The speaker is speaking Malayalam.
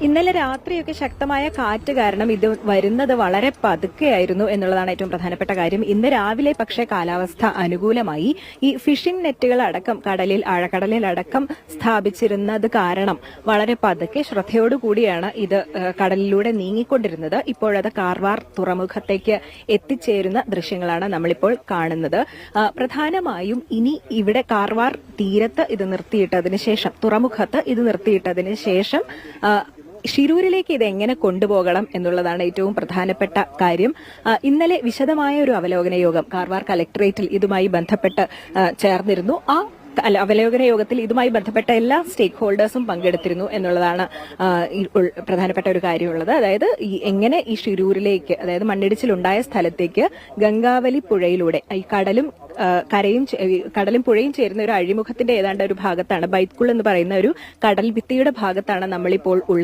ഇന്നലെ രാത്രിയൊക്കെ ശക്തമായ കാറ്റ് കാരണം ഇത് വരുന്നത് വളരെ പതുക്കെയായിരുന്നു എന്നുള്ളതാണ് ഏറ്റവും പ്രധാനപ്പെട്ട കാര്യം. ഇന്ന് രാവിലെ പക്ഷേ കാലാവസ്ഥ അനുകൂലമായി. ഈ ഫിഷിംഗ് നെറ്റുകൾ അടക്കം ആഴക്കടലിലടക്കം സ്ഥാപിച്ചിരുന്നത് കാരണം വളരെ പതുക്കെ ശ്രദ്ധയോടുകൂടിയാണ് ഇത് കടലിലൂടെ നീങ്ങിക്കൊണ്ടിരുന്നത്. ഇപ്പോഴത് കാർവാർ തുറമുഖത്തേക്ക് എത്തിച്ചേരുന്ന ദൃശ്യങ്ങളാണ് നമ്മളിപ്പോൾ കാണുന്നത്. പ്രധാനമായും ഇനി ഇവിടെ കാർവാർ തീരത്ത് ഇത് നിർത്തിയിട്ടതിന് ശേഷം, തുറമുഖത്ത് ഇത് നിർത്തിയിട്ടതിന് ശേഷം ഷിരൂരിലേക്ക് ഇത് എങ്ങനെ കൊണ്ടുപോകണം എന്നുള്ളതാണ് ഏറ്റവും പ്രധാനപ്പെട്ട കാര്യം. ഇന്നലെ വിശദമായ ഒരു അവലോകന യോഗം കാർവാർ കലക്ടറേറ്റിൽ ഇതുമായി ബന്ധപ്പെട്ട് ചേർന്നിരുന്നു. അവലോകന യോഗത്തിൽ ഇതുമായി ബന്ധപ്പെട്ട എല്ലാ സ്റ്റേക്ക് ഹോൾഡേഴ്സും പങ്കെടുത്തിരുന്നു എന്നുള്ളതാണ് പ്രധാനപ്പെട്ട ഒരു കാര്യമുള്ളത്. അതായത് എങ്ങനെ ഈ ഷിരൂരിലേക്ക്, അതായത് മണ്ണിടിച്ചിലുണ്ടായ സ്ഥലത്തേക്ക് ഗംഗാവലി പുഴയിലൂടെ ഈ കടലും പുഴയും ചേരുന്ന ഒരു അഴിമുഖത്തിന്റെ ഏതാണ്ട് ഒരു ഭാഗത്താണ്, ബൈത്കുൾ എന്ന് പറയുന്ന ഒരു കടൽ ഭിത്തിയുടെ ഭാഗത്താണ് നമ്മളിപ്പോൾ ഉള്ളത്.